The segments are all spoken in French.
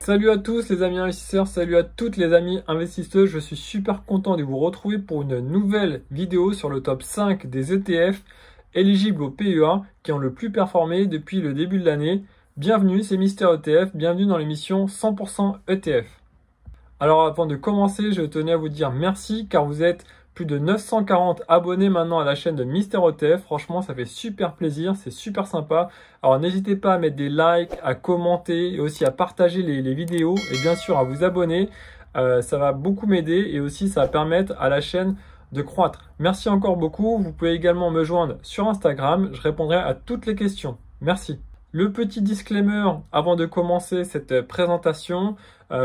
Salut à tous les amis investisseurs, salut à toutes les amis investisseuses. Je suis super content de vous retrouver pour une nouvelle vidéo sur le top 5 des ETF éligibles au PEA qui ont le plus performé depuis le début de l'année. Bienvenue, c'est Mister ETF, bienvenue dans l'émission 100% ETF. Alors avant de commencer, je tenais à vous dire merci car vous êtes plus de 940 abonnés maintenant à la chaîne de Mister ETF. Franchement, ça fait super plaisir, c'est super sympa. Alors n'hésitez pas à mettre des likes, à commenter et aussi à partager les vidéos et bien sûr à vous abonner. Ça va beaucoup m'aider et aussi ça va permettre à la chaîne de croître. Merci encore beaucoup. Vous pouvez également me joindre sur Instagram. Je répondrai à toutes les questions. Merci. Le petit disclaimer avant de commencer cette présentation.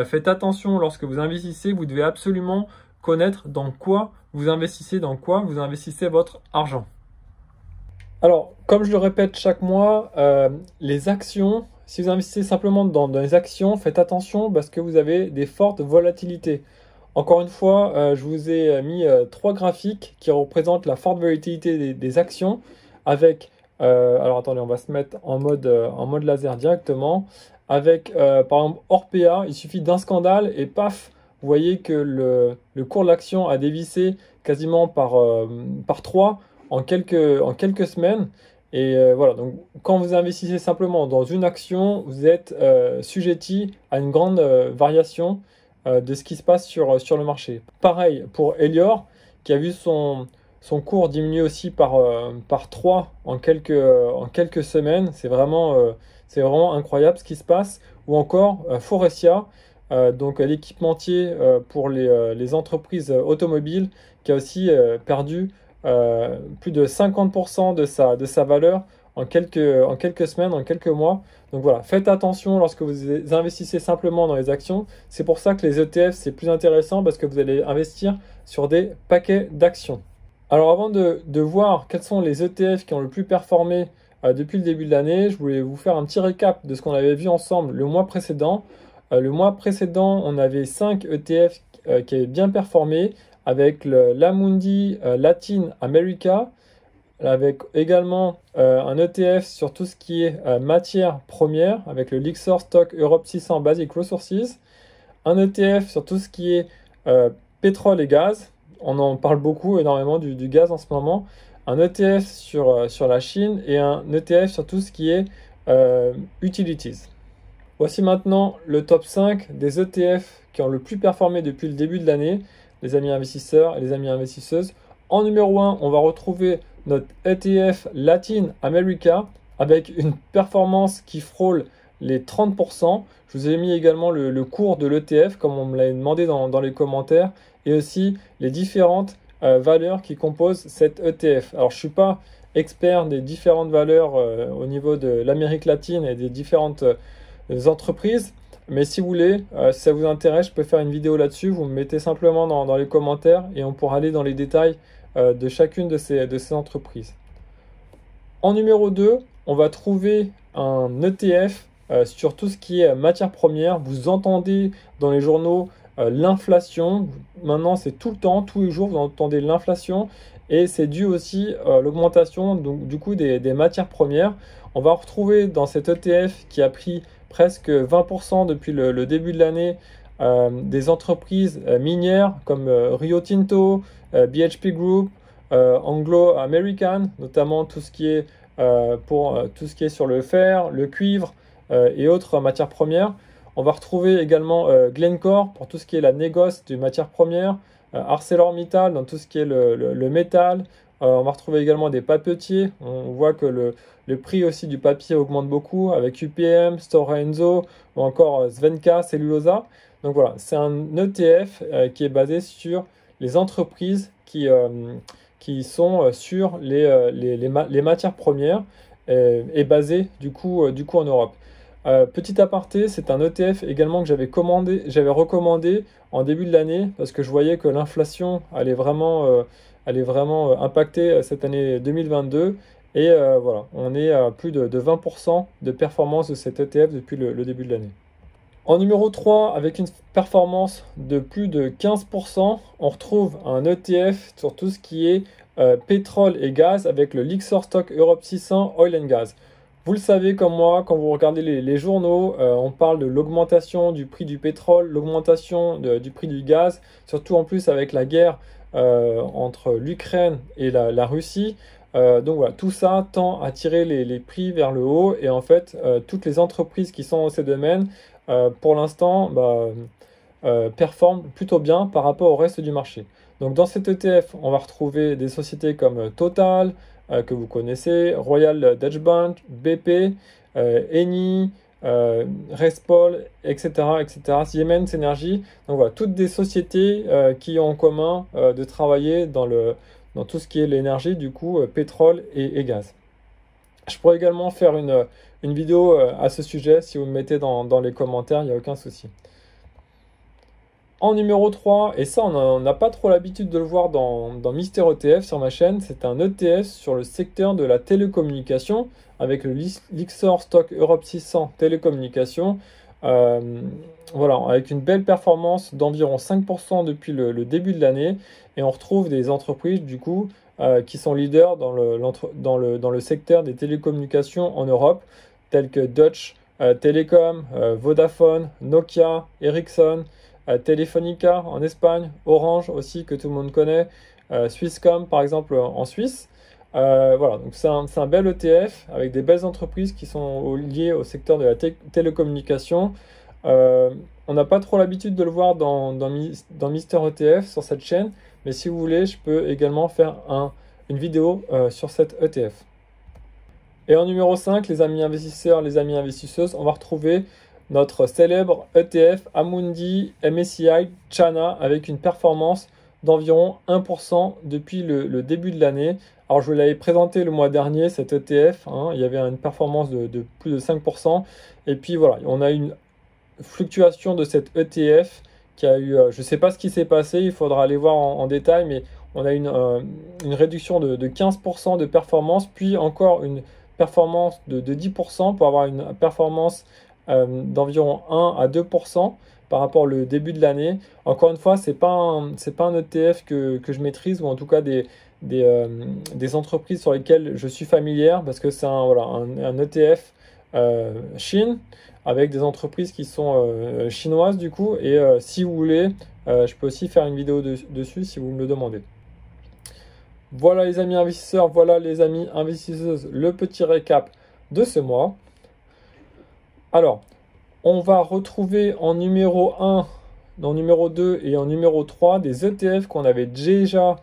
Faites attention lorsque vous investissez. Vous devez absolument connaître dans quoi vous investissez votre argent. Alors, comme je le répète chaque mois, les actions, si vous investissez simplement dans les actions, faites attention parce que vous avez des fortes volatilités. Encore une fois, je vous ai mis 3 graphiques qui représentent la forte volatilité des actions avec, alors attendez, on va se mettre en mode laser directement, avec par exemple Orpea, il suffit d'un scandale et paf, vous voyez que le cours de l'action a dévissé quasiment par 3 en quelques semaines. Et voilà, donc quand vous investissez simplement dans une action, vous êtes sujetti à une grande variation de ce qui se passe sur le marché. Pareil pour Elior, qui a vu son cours diminuer aussi par 3 en quelques semaines. C'est vraiment incroyable ce qui se passe. Ou encore Forestia, donc l'équipementier pour les entreprises automobiles, qui a aussi perdu plus de 50% de sa valeur en quelques semaines, en quelques mois. Donc voilà, faites attention lorsque vous investissez simplement dans les actions. C'est pour ça que les ETF, c'est plus intéressant parce que vous allez investir sur des paquets d'actions. Alors avant de voir quels sont les ETF qui ont le plus performé depuis le début de l'année, je voulais vous faire un petit récap de ce qu'on avait vu ensemble le mois précédent. Le mois précédent, on avait 5 ETF qui avaient bien performé avec l'Amundi Latin America, avec également un ETF sur tout ce qui est matières premières avec le Lyxor Stock Europe 600 Basic Resources, un ETF sur tout ce qui est pétrole et gaz, on en parle beaucoup énormément du gaz en ce moment, un ETF sur la Chine et un ETF sur tout ce qui est utilities. Voici maintenant le top 5 des ETF qui ont le plus performé depuis le début de l'année, les amis investisseurs et les amis investisseuses. En numéro 1, on va retrouver notre ETF Latin America avec une performance qui frôle les 30%. Je vous ai mis également le cours de l'ETF comme on me l'a demandé dans les commentaires et aussi les différentes valeurs qui composent cet ETF. Alors je ne suis pas expert des différentes valeurs au niveau de l'Amérique latine et des différentes entreprises. Mais si vous voulez, si ça vous intéresse, je peux faire une vidéo là-dessus. Vous me mettez simplement dans les commentaires et on pourra aller dans les détails de chacune de ces entreprises. En numéro 2, on va trouver un ETF sur tout ce qui est matières premières. Vous entendez dans les journaux l'inflation. Maintenant, c'est tout le temps, tous les jours, vous entendez l'inflation. Et c'est dû aussi à l'augmentation du coup des matières premières. On va retrouver dans cet ETF qui a pris presque 20% depuis le début de l'année des entreprises minières comme Rio Tinto, BHP Group, Anglo American, notamment tout ce qui est tout ce qui est sur le fer, le cuivre et autres matières premières. On va retrouver également Glencore pour tout ce qui est la négoce des matières premières, ArcelorMittal dans tout ce qui est le métal. On va retrouver également des papetiers. On voit que le prix aussi du papier augmente beaucoup avec UPM, Stora Enso ou encore Svenska Cellulosa. Donc voilà, c'est un ETF qui est basé sur les entreprises qui sont sur les matières premières et basé du coup en Europe. Petit aparté, c'est un ETF également que j'avais recommandé en début de l'année parce que je voyais que l'inflation allait vraiment impacter cette année 2022 et voilà, on est à plus de 20% de performance de cet ETF depuis le début de l'année. En numéro 3, avec une performance de plus de 15%, on retrouve un ETF sur tout ce qui est pétrole et gaz avec le Lyxor Stock Europe 600 Oil and Gas. Vous le savez comme moi, quand vous regardez les journaux, on parle de l'augmentation du prix du pétrole, l'augmentation du prix du gaz, surtout en plus avec la guerre entre l'Ukraine et la Russie. Donc voilà, tout ça tend à tirer les prix vers le haut et en fait, toutes les entreprises qui sont dans ces domaines, pour l'instant, performent plutôt bien par rapport au reste du marché. Donc dans cet ETF, on va retrouver des sociétés comme Total, que vous connaissez, Royal Dutch Bank, BP, Eni, Respol, etc., etc., Siemens Energy. Donc voilà, toutes des sociétés qui ont en commun de travailler dans tout ce qui est l'énergie, du coup, pétrole et gaz. Je pourrais également faire une vidéo à ce sujet si vous me mettez dans les commentaires, il n'y a aucun souci. En numéro 3, et ça on n'a pas trop l'habitude de le voir dans Mister ETF sur ma chaîne, c'est un ETF sur le secteur de la télécommunication avec le Lyxor Stock Europe 600 Télécommunications. Voilà, avec une belle performance d'environ 5% depuis le début de l'année. Et on retrouve des entreprises du coup qui sont leaders dans le secteur des télécommunications en Europe, tels que Deutsche Telekom, Vodafone, Nokia, Ericsson, Telefonica en Espagne, Orange aussi que tout le monde connaît, Swisscom par exemple en Suisse. Voilà, donc c'est un bel ETF avec des belles entreprises qui sont liées au secteur de la télécommunication. On n'a pas trop l'habitude de le voir dans Mister ETF sur cette chaîne, mais si vous voulez, je peux également faire une vidéo sur cet ETF. Et en numéro 5, les amis investisseurs, les amis investisseuses, on va retrouver notre célèbre ETF Amundi MSCI China avec une performance d'environ 1% depuis le début de l'année. Alors je vous l'avais présenté le mois dernier, cet ETF, il y avait une performance de plus de 5%. Et puis voilà, on a une fluctuation de cet ETF qui a eu, je ne sais pas ce qui s'est passé, il faudra aller voir en détail, mais on a une réduction de 15% de performance, puis encore une performance de 10% pour avoir une performance d'environ 1 à 2% par rapport au début de l'année. Encore une fois, c'est pas un ETF que je maîtrise, ou en tout cas des entreprises sur lesquelles je suis familière, parce que c'est un ETF Chine avec des entreprises qui sont chinoises du coup. Et si vous voulez, je peux aussi faire une vidéo dessus si vous me le demandez. Voilà les amis investisseurs, voilà les amis investisseuses, le petit récap de ce mois. Alors, on va retrouver en numéro 1, en numéro 2 et en numéro 3 des ETF qu'on avait déjà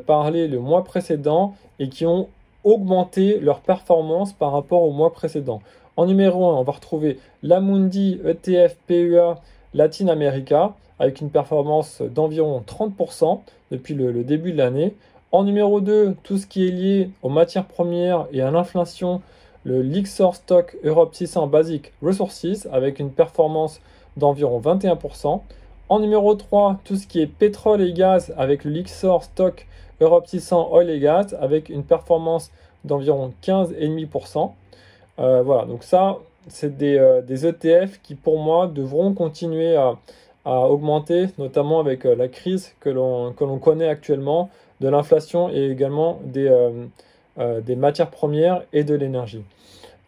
parlé le mois précédent et qui ont augmenté leur performance par rapport au mois précédent. En numéro 1, on va retrouver l'Amundi ETF PEA Latin America avec une performance d'environ 30% depuis le début de l'année. En numéro 2, tout ce qui est lié aux matières premières et à l'inflation, le Lyxor Stock Europe 600 Basic Resources avec une performance d'environ 21%. En numéro 3, tout ce qui est pétrole et gaz avec le Lyxor Stock Europe 600 Oil et Gaz avec une performance d'environ 15,5%. Voilà, donc ça, c'est des ETF qui pour moi devront continuer à augmenter, notamment avec la crise que l'on connaît actuellement, de l'inflation et également des matières premières et de l'énergie.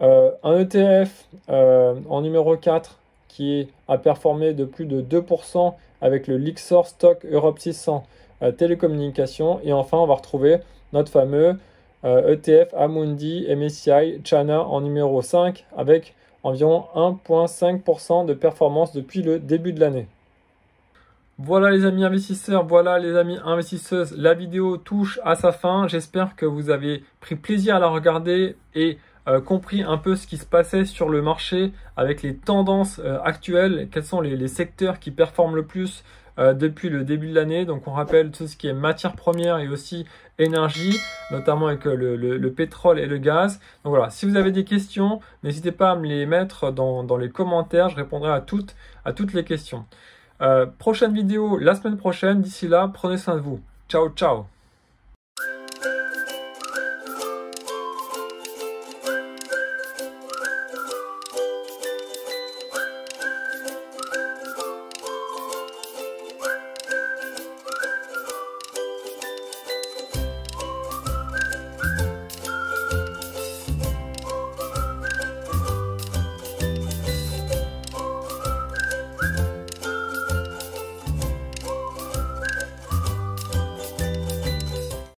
Un ETF en numéro 4 qui a performé de plus de 2% avec le Lyxor Stock Europe 600 Télécommunications. Et enfin, on va retrouver notre fameux ETF Amundi MSCI China en numéro 5 avec environ 1,5% de performance depuis le début de l'année. Voilà les amis investisseurs, voilà les amis investisseuses, la vidéo touche à sa fin. J'espère que vous avez pris plaisir à la regarder et compris un peu ce qui se passait sur le marché avec les tendances actuelles, quels sont les secteurs qui performent le plus depuis le début de l'année. Donc on rappelle tout ce qui est matières premières et aussi énergie, notamment avec le pétrole et le gaz. Donc voilà, si vous avez des questions, n'hésitez pas à me les mettre dans les commentaires, je répondrai à toutes les questions. Prochaine vidéo la semaine prochaine. D'ici là, prenez soin de vous. Ciao, ciao.